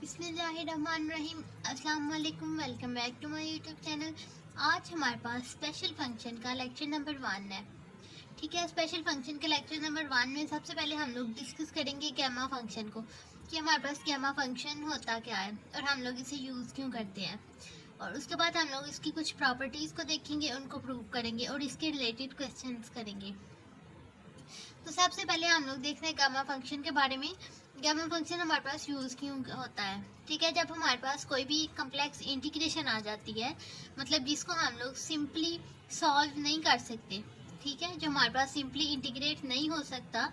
बिस्मिल्लाहिर्रहमानिर्रहीम। अस्सलाम वालेकुम, welcome back to my YouTube channel. आज हमारे पास स्पेशल फंक्शन का लेक्चर नंबर 1 है। ठीक है, स्पेशल फंक्शन के लेक्चर नंबर 1 में सबसे पहले हम लोग डिस्कस करेंगे गैमा फंक्शन को, कि हमारे पास गैमा फंक्शन होता क्या है और हम लोग इसे यूज़ क्यों करते हैं। और उसके बाद हम लोग इसकी कुछ प्रॉपर्टीज़ को देखेंगे, उनको प्रूव करेंगे और इसके रिलेटेड क्वेश्चंस करेंगे। तो सबसे पहले हम लोग देख रहे हैं गामा फंक्शन के बारे में। गामा फंक्शन हमारे पास यूज़ क्यों होता है। ठीक है, जब हमारे पास कोई भी कम्प्लेक्स इंटीग्रेशन आ जाती है, मतलब जिसको हम लोग सिंपली सॉल्व नहीं कर सकते, ठीक है, जो हमारे पास सिंपली इंटीग्रेट नहीं हो सकता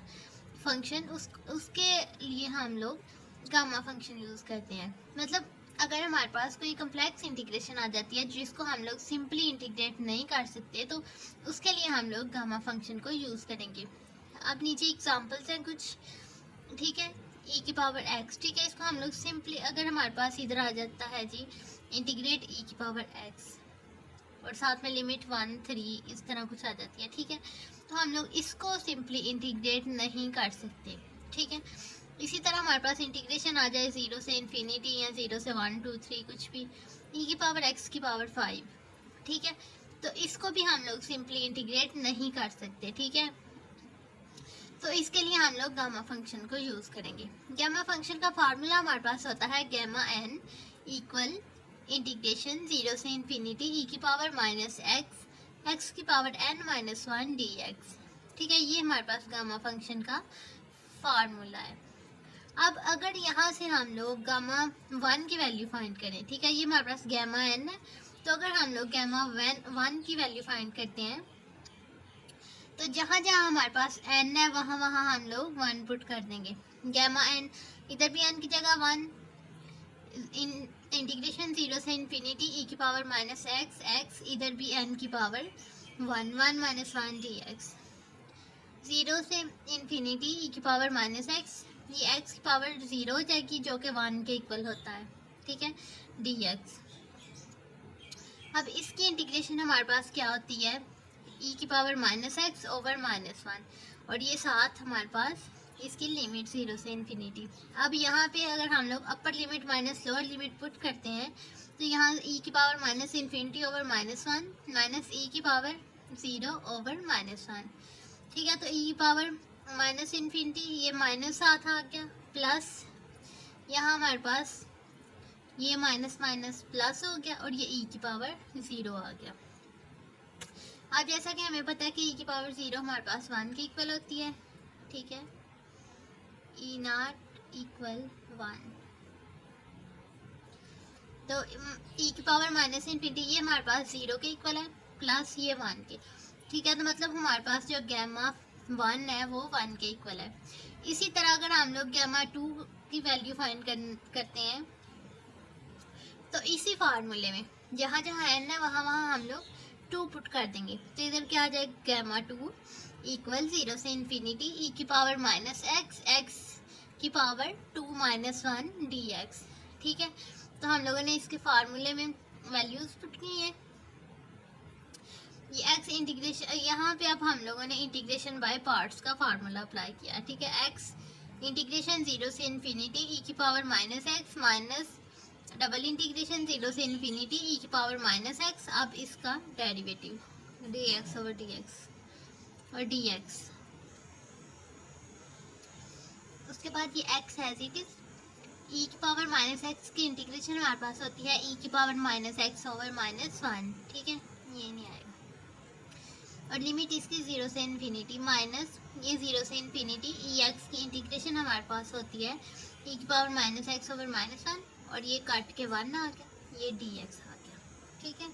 फंक्शन, उसके लिए हम लोग गामा फंक्शन यूज़ करते हैं। मतलब अगर हमारे पास कोई कम्प्लेक्स इंटीग्रेशन आ जाती है जिसको हम लोग सिंपली इंटीग्रेट नहीं कर सकते, तो उसके लिए हम लोग गामा फंक्शन को यूज़ करेंगे। अब नीचे एग्जांपल्स हैं कुछ, ठीक है, e की पावर x, ठीक है, इसको हम लोग सिंपली, अगर हमारे पास इधर आ जाता है जी इंटीग्रेट e की पावर x और साथ में लिमिट 1 3 इस तरह कुछ आ जाती है, ठीक है, तो हम लोग इसको सिंपली इंटीग्रेट नहीं कर सकते। ठीक है, इसी तरह हमारे पास इंटीग्रेशन आ जाए 0 से इन्फिनिटी या 0 से 1 2 3 कुछ भी, e की पावर x की पावर 5, ठीक है, तो इसको भी हम लोग सिंपली इंटीग्रेट नहीं कर सकते। ठीक है, तो इसके लिए हम लोग गामा फंक्शन को यूज़ करेंगे। गामा फंक्शन का फार्मूला हमारे पास होता है गामा n इक्वल इंटीग्रेशन 0 से इन्फिनिटी e की पावर माइनस x की पावर n माइनस 1 dx। ठीक है, ये हमारे पास गामा फंक्शन का फार्मूला है। अब अगर यहाँ से हम लोग गामा 1 की वैल्यू फाइंड करें, ठीक है, ये हमारे पास गामा n है, तो अगर हम लोग गामा 1 की वैल्यू फाइंड करते हैं, तो जहाँ जहाँ हमारे पास n है वहाँ वहाँ हम लोग 1 पुट कर देंगे। गैमा n, इधर भी n की जगह 1, इंटीग्रेशन 0 से इन्फिनिटी e की पावर माइनस x, इधर भी n की पावर 1 माइनस 1 dx, 0 से इन्फिनिटी e की पावर माइनस x, ये x की पावर 0 हो जाएगी जो कि 1 के इक्वल होता है, ठीक है, dx। अब इसकी इंटीग्रेशन हमारे पास क्या होती है, e की power minus x over minus 1, और ये साथ हमारे पास इसकी लिमिट 0 से इन्फिनिटी। अब यहाँ पे अगर हम लोग upper limit minus lower limit put करते हैं, तो यहाँ e की power minus infinity over minus 1 minus e की पावर 0 ओवर माइनस 1, ठीक है, तो e की पावर माइनस इन्फिनिटी, ये माइनस साथ आ गया, प्लस यहाँ हमारे पास ये माइनस माइनस प्लस हो गया और ये e की पावर 0 आ गया। अब जैसा कि हमें पता है कि e की पावर 0 हमारे पास 1 के इक्वल होती है, ठीक है, e नॉट इक्वल 1, तो e की पावर माइनस इन्फिनिटी ये हमारे पास 0 के इक्वल है, प्लस ये 1 के, ठीक है, तो मतलब हमारे पास जो गैमा 1 है वो 1 के इक्वल है। इसी तरह अगर हम लोग गैमा 2 की वैल्यू फाइंड करते हैं, तो इसी फार्मूले में जहाँ जहाँ n है वहाँ वहाँ हम लोग 2 पुट कर देंगे, तो इधर क्या आ जाएगा, गैमा 2 इक्वल 0 से इन्फिनिटी e की पावर माइनस x की पावर 2 माइनस 1 dx। ठीक है, तो हम लोगों ने इसके फार्मूले में वैल्यूज पुट की है। ये x इंटीग्रेशन, यहाँ पे अब हम लोगों ने इंटीग्रेशन बाय पार्ट्स का फार्मूला अप्लाई किया, ठीक है, x इंटीग्रेशन 0 से इन्फिनिटी e की power minus x minus double integration 0 से इन्फिनिटी e की पावर माइनस x, अब इसका डेरिवेटिव dx ओवर dx और dx। उसके बाद ये x है इट इज e की पावर माइनस x की इंटीग्रेशन हमारे पास होती है e की power minus x over minus 1, ठीक है, ये नहीं आएगा, और लिमिट इसकी 0 से इन्फिनिटी माइनस ये 0 से इन्फिनिटी ex की इंटीग्रेशन हमारे पास होती है e की power minus x over minus 1, और ये काट के 1 आ गया, ये dx आ गया, ठीक है।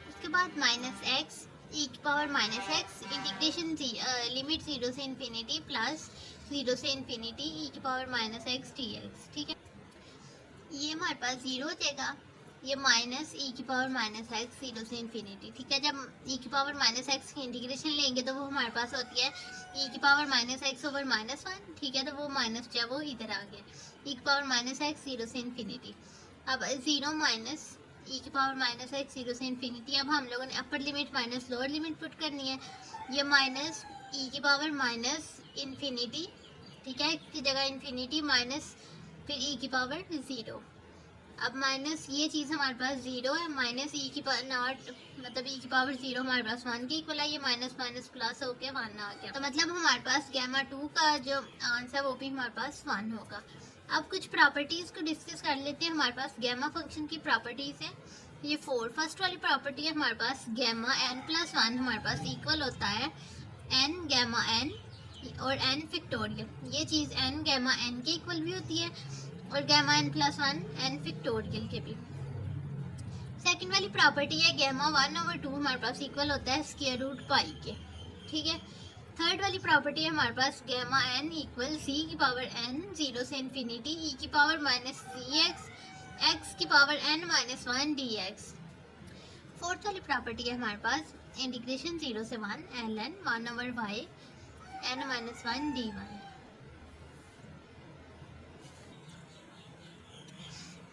उसके बाद माइनस x e की power minus x integration limit 0 से इन्फिनिटी प्लस 0 से इन्फिनिटी e की पावर माइनस x dx, ठीक है, ये हमारे पास 0 हो जाएगा, ये माइनस e की पावर माइनस x 0 से इन्फिनिटी, ठीक है, जब e की पावर माइनस x की इंटीग्रेशन लेंगे तो वो हमारे पास होती है e की power minus x over minus 1, ठीक है, तो वो माइनस जो है वो इधर आ गया, e की पावर माइनस x 0 से इन्फिनिटी। अब 0 माइनस ई की पावर माइनस एक्स 0 से इन्फिनिटी। अब हम लोगों ने upper limit minus lower limit put करनी है। ये माइनस ई की पावर माइनस इन्फिनिटी, ठीक है, इसकी जगह इन्फिनिटी माइनस फिर ई की पावर 0। अब माइनस ये चीज़ हमारे पास 0 है, माइनस ई की पावर नॉट मतलब ई की पावर 0 हमारे पास 1 के इक्वल है। ये माइनस माइनस प्लस हो गया 1 आ गया, तो मतलब हमारे पास गामा 2 का जो आंसर है वो भी हमारे पास 1 होगा। अब कुछ प्रॉपर्टीज़ को डिस्कस कर लेते हैं। हमारे पास गामा फंक्शन की प्रॉपर्टीज़ है ये 4। फर्स्ट वाली प्रॉपर्टी है हमारे पास गामा n प्लस 1 हमारे पास इक्वल होता है n गामा n और n फैक्टोरियल। ये चीज़ n गामा n के इक्वल भी होती है और gamma n plus 1 n factorial के भी। सेकंड वाली प्रॉपर्टी है गामा 1/2 हमारे पास इक्वल होता है स्क्वायर रूट पाई के, ठीक है। थर्ड वाली प्रॉपर्टी है हमारे पास गामा n इक्वल c की पावर n 0 से इन्फिनिटी e की पावर माइनस सी एक्स एक्स की power n minus 1 dx। Fourth वाली प्रॉपर्टी है हमारे पास इंटीग्रेशन 0 से 1 ln 1/y n minus 1 dy।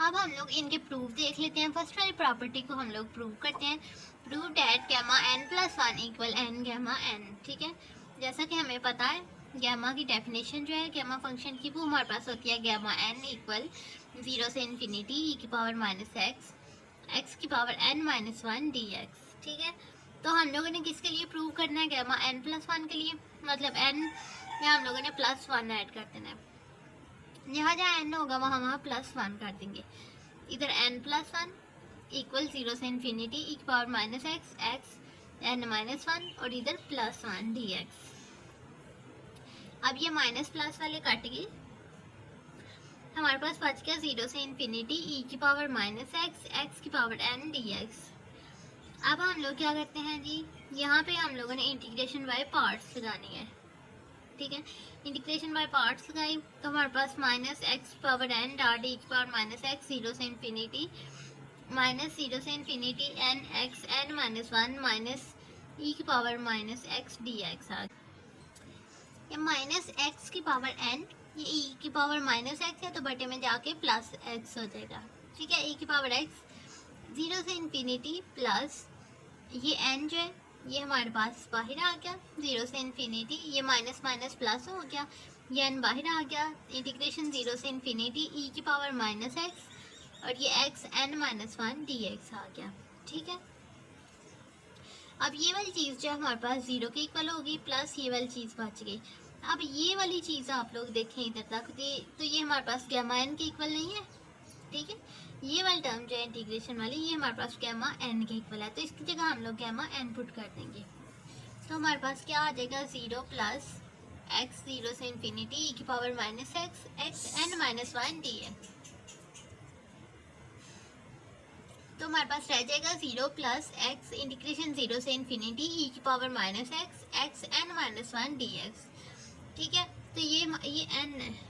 अब हम लोग इनके प्रूफ देख लेते हैं। फर्स्ट वाली प्रॉपर्टी को हम लोग प्रूव करते हैं। Prove that gamma n plus 1 equal n gamma n, ठीक है। जैसा कि हमें पता है गामा की डेफिनेशन जो है गामा फंक्शन की वो हमारे पास होती है गामा n इक्वल 0 से इन्फिनिटी e की पावर माइनस एक्स एक्स की पावर n माइनस 1 dx, ठीक है। तो हम लोगों ने किसके लिए प्रूव करना है गामा n प्लस 1 के लिए, मतलब n में हम लोगों ने प्लस 1 ऐड कर देना है। जहाँ जहाँ n होगा वहाँ प्लस 1 कर देंगे। इधर n प्लस 1 इक्वल 0 से इन्फिनिटी e की power minus x x n minus 1 और इधर प्लस 1 dx। अब ये माइनस प्लस वाले कट गए, हमारे पास बच गया 0 से इन्फिनिटी e की पावर माइनस एक्स एक्स की पावर n dx। अब हम लोग क्या करते हैं जी, यहाँ पे हम लोगों ने इंटीग्रेशन बाय पार्ट्स लगानी है, ठीक है। इंटीग्रेशन बाय पार्ट्स लगाई तो हमारे पास minus x power n dot e की पावर माइनस एक्स 0 से इन्फिनिटी माइनस 0 से infinity n x n minus 1 minus e की पावर माइनस एक्स dx आ गया। ये माइनस एक्स की पावर n, ये e की पावर माइनस एक्स है तो बटे में जाके प्लस x हो जाएगा, ठीक है। e की पावर x 0 से इन्फिनिटी प्लस ये n जो है ये हमारे पास बाहर आ गया 0 से इन्फिनिटी, ये माइनस माइनस प्लस हो गया, ये n बाहर आ गया। इंटीग्रेशन 0 से इन्फिनिटी e की पावर माइनस एक्स और ये x n माइनस 1 dx आ गया, ठीक है। अब ये वाली चीज़ जो हमारे पास 0 के इक्वल होगी प्लस ये वाली चीज़ बच गई। अब ये वाली चीज़ आप लोग देखें इधर तक तो ये हमारे पास गामा n के इक्वल नहीं है, ठीक है। ये वाली टर्म जो है इंटीग्रेशन वाली ये हमारे पास गामा n के इक्वल है, तो इसकी जगह हम लोग गामा n पुट कर देंगे। तो हमारे पास क्या आ जाएगा 0 प्लस एक्स 0 से इन्फिनिटी e की power minus x x n minus 1 dx। तो हमारे पास रह जाएगा 0 प्लस एक्स इंटीग्रेशन 0 से इन्फिनिटी e की power minus x x n minus 1 dx, ठीक है। तो ये n है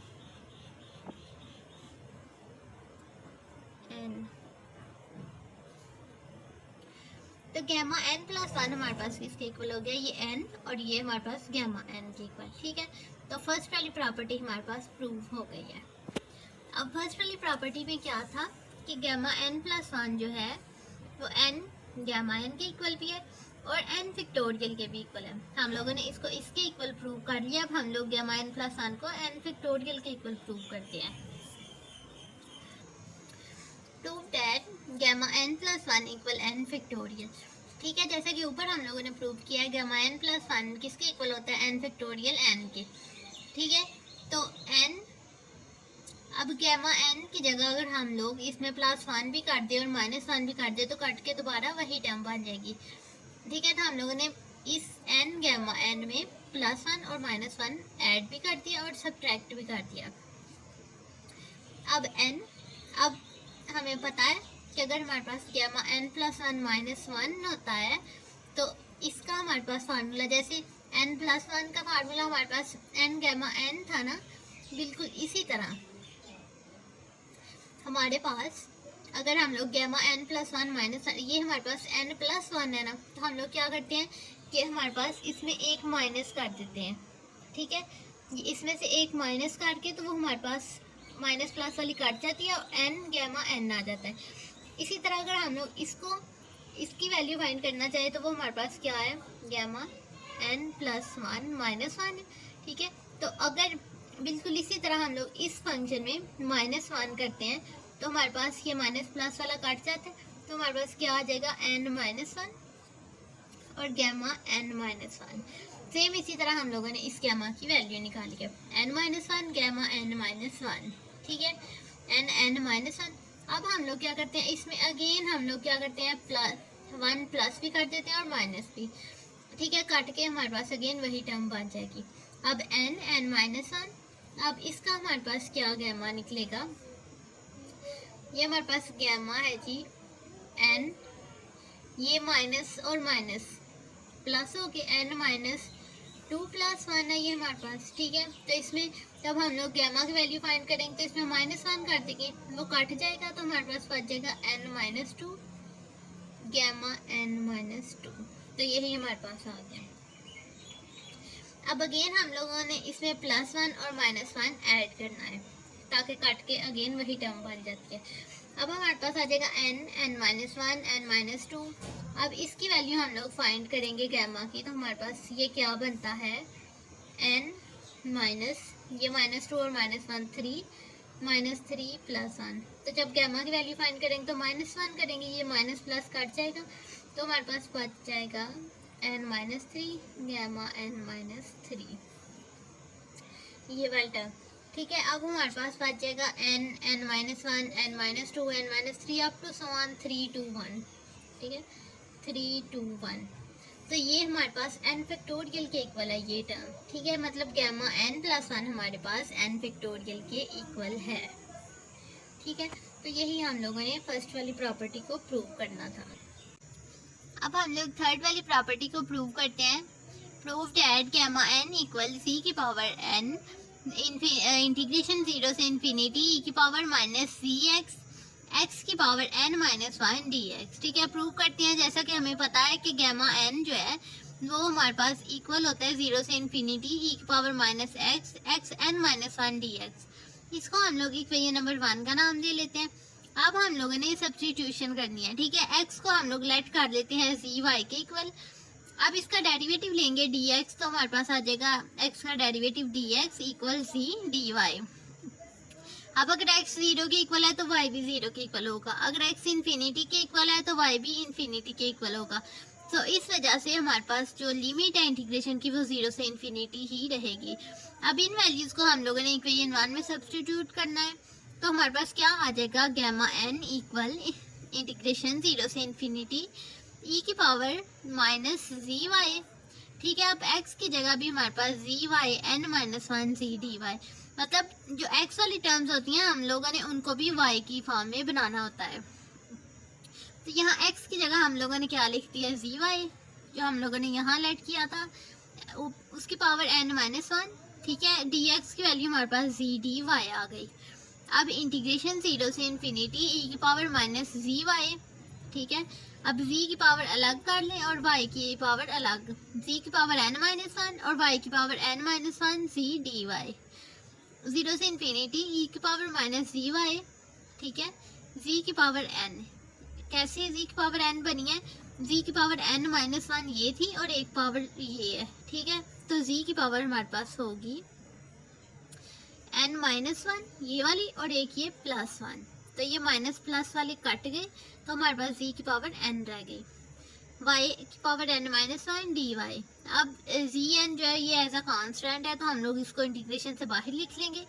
n, तो गामा n प्लस 1 हमारे पास किसके इक्वल हो गया, ये n और ये हमारे पास गामा n के इक्वल, ठीक है। तो फर्स्ट वाली प्रॉपर्टी हमारे पास प्रूव हो गई है। अब फर्स्ट वाली प्रॉपर्टी में क्या था कि गामा n प्लस 1 जो है वो n गामा n के इक्वल भी है और n फैक्टोरियल के भी इक्वल है। हम लोगों ने इसको इसके इक्वल प्रूव कर लिया। अब हम लोग गामा n प्लस 1 को n फैक्टोरियल के इक्वल प्रूव करते हैं। Prove that gamma n plus 1 equal n factorial, ठीक है। जैसा कि ऊपर हम लोगों ने प्रूव किया है गामा n प्लस 1 किसके इक्वल होता है n फैक्टोरियल n के, ठीक है। तो n अब गामा n की जगह अगर हम लोग इसमें प्लस 1 भी काट दें और माइनस 1 भी काट दें तो कट के दोबारा वही टर्म बन जाएगी, ठीक है। तो हम लोगों ने इस n गामा n में प्लस 1 और माइनस 1 ऐड भी कर दिया और सब्ट्रैक्ट भी कर दिया। अब n, अब हमें पता है कि अगर हमारे पास गामा n प्लस 1 माइनस 1 होता है तो इसका हमारे पास फार्मूला जैसे n प्लस 1 का फार्मूला हमारे पास n गामा n था ना, बिल्कुल इसी तरह हमारे पास अगर हम लोग गामा n प्लस 1 माइनस ये हमारे पास n प्लस 1 है ना, तो हम लोग क्या करते हैं कि हमारे पास इसमें एक माइनस कर देते हैं, ठीक है। इसमें से एक माइनस करके तो वो हमारे पास माइनस प्लस वाली कट जाती है और n गामा n आ जाता है। इसी तरह अगर हम लोग इसकी वैल्यू फाइंड करना चाहे तो वो हमारे पास क्या है, गैमा n प्लस 1 माइनस 1 है, ठीक है। तो अगर बिल्कुल इसी तरह हम लोग इस फंक्शन में माइनस 1 करते हैं तो हमारे पास ये माइनस प्लस वाला कट जाता है, तो हमारे पास क्या आ जाएगा, n माइनस 1 और गैमा n माइनस 1। सेम इसी तरह हम लोगों ने इस गैमा की वैल्यू निकाली है, n minus 1 gamma n minus 1, ठीक है, n माइनस 1। अब हम लोग क्या करते हैं, इसमें अगेन हम लोग क्या करते हैं, +1 प्लस भी कर देते हैं और माइनस भी, ठीक है, काट के हमारे पास अगेन वही टर्म बन जाएगी। अब n माइनस 1, अब इसका हमारे पास क्या गैमा निकलेगा, ये हमारे पास गैमा है जी n, ये माइनस और माइनस प्लस हो के n माइनस 2 प्लस 1 है ये हमारे पास, ठीक है। तो इसमें जब हम लोग गैमा की वैल्यू फाइंड करेंगे तो इसमें माइनस 1 कर देंगे, वो कट जाएगा तो हमारे पास बच जाएगा n minus 2 gamma n minus 2। तो यही हमारे पास आ गया। अब अगेन हम लोगों ने इसमें +1 और -1 ऐड करना है ताकि काट के अगेन वही टर्म बन जाती है। अब हमारे पास आ जाएगा n माइनस 1 n माइनस 2। अब इसकी वैल्यू हम लोग फाइंड करेंगे गैमा की, तो हमारे पास ये क्या बनता है, n माइनस ये -2 और -1 3 -3 प्लस 1। तो जब गैमा की वैल्यू फाइंड करेंगे तो -1 करेंगे, ये माइनस प्लस कट जाएगा तो हमारे पास बच जाएगा n minus 3 gamma n minus 3, ये वाला टर्म, ठीक है। अब हमारे पास बच जाएगा n minus 1 n minus 2 n minus 3 up to so on 3 2 1, ठीक है, 3 2 1। तो ये हमारे पास n फैक्टोरियल के इक्वल है ये टर्म, ठीक है, मतलब गैमा n प्लस 1 हमारे पास n फैक्टोरियल के इक्वल है, ठीक है। तो यही हम लोगों ने फर्स्ट वाली प्रॉपर्टी को प्रूव करना था। अब हम लोग थर्ड वाली प्रॉपर्टी को प्रूव करते हैं। Prove that gamma n equal c की पावर n इंटीग्रेशन 0 से इन्फिनिटी e की पावर माइनस cx x की पावर n माइनस 1 dx, ठीक है। प्रूव करते हैं, जैसा कि हमें पता है कि गैमा n जो है वो हमारे पास इक्वल होता है 0 से इन्फिनिटी e की power minus x n minus 1 dx। इसको हम लोग इक्वेशन नंबर 1 का नाम दे लेते हैं। अब हम लोगों ने सब्स्टिट्यूशन करनी है, ठीक है। x को हम लोग लेट कर लेते हैं zy के इक्वल। अब इसका डेरिवेटिव लेंगे dx, तो हमारे पास आ जाएगा x का derivative dx equal c dy। अब अगर x 0 के इक्वल है तो y भी 0 के इक्वल होगा, अगर x इन्फिनिटी के इक्वल है तो y भी इन्फिनिटी के इक्वल होगा। तो इस वजह से हमारे पास जो लिमिट है इंटीग्रेशन की वो 0 से इन्फिनिटी ही रहेगी। अब इन वैल्यूज़ को हम लोगों ने इक्वेशन 1 में सब्स्टिट्यूट करना है, तो हमारे पास क्या आ जाएगा, गैमा n इक्वल इंटीग्रेशन 0 से इन्फिनिटी e की पावर माइनस zy, ठीक है। अब x की जगह भी हमारे पास zy n minus 1 c dy, मतलब जो x वाली टर्म्स होती हैं हम लोगों ने उनको भी y की फॉर्म में बनाना होता है। तो यहाँ x की जगह हम लोगों ने क्या लिख दिया, zy, जो हम लोगों ने यहाँ लेट किया था उसकी पावर n माइनस 1, ठीक है। dx की वैल्यू हमारे पास z dy आ गई। अब इंटीग्रेशन 0 से इन्फिनिटी e की पावर माइनस zy, ठीक है। अब z की पावर अलग कर लें और y की पावर अलग, z की पावर n माइनस 1 और y की power n minus 1 c dy, 0 से इन्फिनिटी e की पावर माइनस zy, ठीक है, z की पावर n। कैसे z की पावर n बनी है, z की पावर n माइनस 1 ये थी और एक पावर ये है, ठीक है। तो z की पावर हमारे पास होगी n माइनस 1 ये वाली और एक ये +1, तो ये माइनस प्लस वाली कट गई तो हमारे पास z की पावर n रह गई, y की पावर n माइनस 1 dy। अब zn जो है ये एज अ कांस्टेंट है तो हम लोग इसको इंटीग्रेशन से बाहर लिख लेंगे।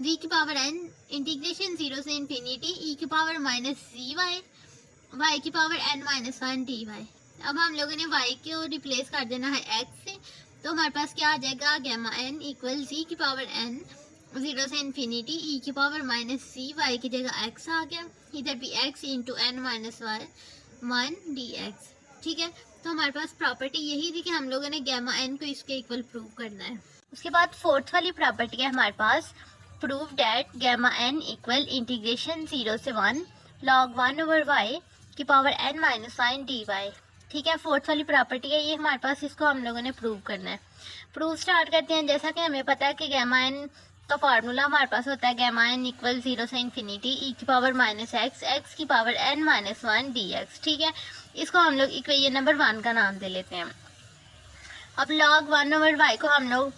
z की पावर n इंटीग्रेशन 0 से इन्फिनिटी e की पावर माइनस zy y की पावर n माइनस 1 dy। अब हम लोगों ने y को रिप्लेस कर देना है x से, तो हमारे पास क्या आ जाएगा, गैमा n इक्वल z की पावर n 0 से इन्फिनिटी e की पावर माइनस cy की जगह x आ गया, इधर भी x into n minus 1 dx, ठीक है। तो हमारे पास प्रॉपर्टी यही थी कि हम लोगों ने गैमा n को इसके इक्वल प्रूव करना है। उसके बाद फोर्थ वाली प्रॉपर्टी है हमारे पास, prove that gamma n equal integration 0 से 1 log 1 ओवर y की पावर n माइनस 1 dy, ठीक है। फोर्थ वाली प्रॉपर्टी है ये हमारे पास, इसको हम लोगों ने प्रूव करना है। प्रूव स्टार्ट करते हैं। जैसा कि हमें पता है कि गैमा n तो फार्मूला हमारे पास होता है गैमा n इक्वल 0 से इन्फिनिटी e की पावर माइनस एक्स एक्स की पावर n माइनस 1 dx। ठीक है, इसको हम लोग इक्वेशन नंबर 1 का नाम दे लेते हैं। अब log 1 ओवर y को हम लोग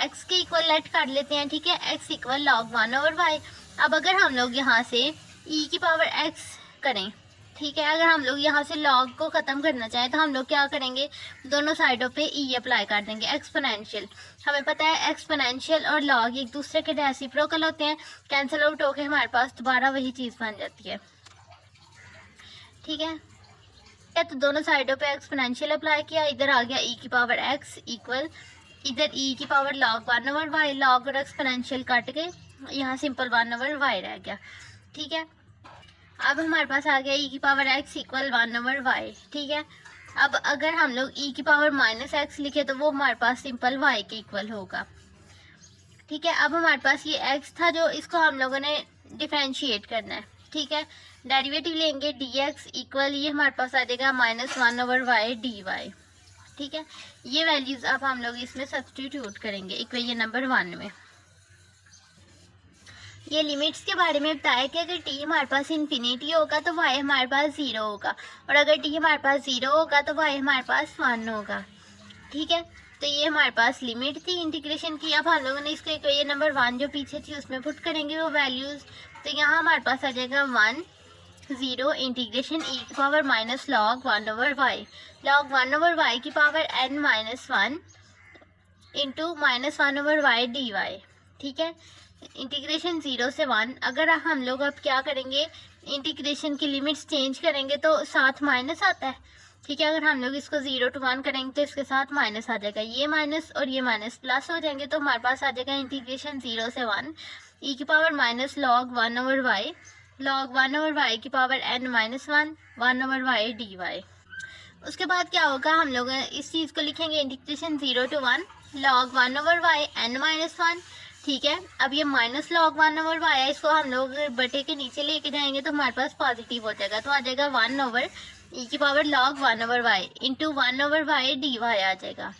x के इक्वल लेट कर लेते हैं। ठीक है, x equal log 1 over y। अब अगर हम लोग यहाँ से e की पावर x करें, ठीक है, अगर हम लोग यहाँ से log को ख़त्म करना चाहें तो हम लोग क्या करेंगे, दोनों साइडों पे e अप्लाई कर देंगे। एक्सपोनेंशियल, हमें पता है एक्सपोनेंशियल और log एक दूसरे के रेसिप्रोकल होते हैं, कैंसिल आउट होके हमारे पास दोबारा वही चीज़ बन जाती है। ठीक है, तो दोनों साइडों पे एक्सपोनेंशियल अप्लाई किया, इधर आ गया e की पावर x इक्वल, इधर e की power log 1 over y, log और एक्सपोनेंशियल काट के यहाँ सिंपल 1 ओवर y रह गया। ठीक है, अब हमारे पास आ गया e की power x equal 1 over y। ठीक है, अब अगर हम लोग e की पावर माइनस एक्स लिखे तो वो हमारे पास सिंपल y के इक्वल होगा। ठीक है, अब हमारे पास ये x था जो इसको हम लोगों ने डिफरेंशिएट करना है। ठीक है, डेरिवेटिव लेंगे dx इक्वल, ये हमारे पास आ जाएगा माइनस 1 ओवर y dy। ठीक है, ये वैल्यूज़ अब हम लोग इसमें सब्स्टिट्यूट करेंगे इक्वेशन नंबर 1 में। ये लिमिट्स के बारे में बताया कि अगर t हमारे पास इन्फिनिटी होगा तो y हमारे पास 0 होगा, और अगर t हमारे पास 0 होगा तो y हमारे पास 1 होगा। ठीक है, तो ये हमारे पास लिमिट थी इंटीग्रेशन की। अब हम लोगों ने इसको इक्वेशन नंबर 1 जो पीछे थी उसमें पुट करेंगे वो वैल्यूज़। तो यहाँ हमारे पास आ जाएगा 1 0 इंटीग्रेशन e की power minus log 1 over y, log 1 over y की power n minus 1 into minus 1 over y dy। ठीक है, इंटीग्रेशन 0 से 1। अगर हम लोग अब क्या करेंगे, इंटीग्रेशन की लिमिट्स चेंज करेंगे तो साथ माइनस आता है। ठीक है, अगर हम लोग इसको 0 to 1 करेंगे तो इसके साथ माइनस आ जाएगा, ये माइनस और ये माइनस प्लस हो जाएंगे, तो हमारे पास आ जाएगा इंटीग्रेशन 0 से 1 e की power minus log 1 over y, log 1 over y की power n minus 1 over y dy। उसके बाद क्या होगा, हम लोग इस चीज़ को लिखेंगे integration 0 to 1 log 1 over y n minus 1। ठीक है, अब ये माइनस log 1 ओवर y है, इसको हम लोग बटे के नीचे लेके जाएंगे तो हमारे पास पॉजिटिव हो जाएगा, तो आ जाएगा 1 ओवर e की power log 1 over y into 1 over y dy आ जाएगा।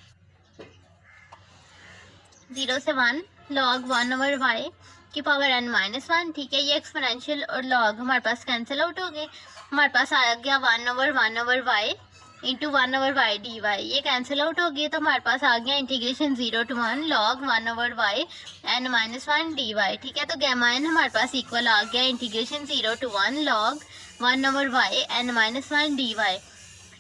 0 से 1 log 1 ओवर y की पावर n माइनस 1। ठीक है, ये एक्सपोनेंशियल और log हमारे पास कैंसिल आउट हो गए, हमारे पास आ गया 1 over y into 1 over y dy, ये कैंसिल आउट हो गई, तो हमारे पास आ गया integration 0 to 1 log 1 over y n minus 1 dy। ठीक है, तो गैमा n हमारे पास इक्वल आ गया integration 0 to 1 log 1 over y n minus 1 dy।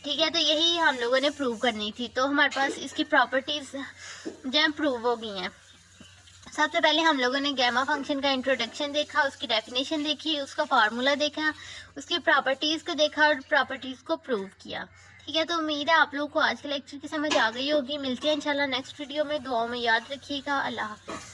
ठीक है, तो यही हम लोगों ने प्रूव करनी थी, तो हमारे पास इसकी प्रॉपर्टीज़ जो है प्रूव हो गई हैं। सबसे पहले हम लोगों ने गैमा फंक्शन का इंट्रोडक्शन देखा, उसकी डेफिनेशन देखी, उसका फार्मूला देखा, उसकी प्रॉपर्टीज़ को देखा और प्रॉपर्टीज़ को प्रूव किया। ठीक है, तो उम्मीद है आप लोगों को आज के लेक्चर की समझ आ गई होगी। मिलते हैं इंशाल्लाह नेक्स्ट वीडियो में, दुआओं में याद रखिएगा। अल्लाह हाफ़िज़।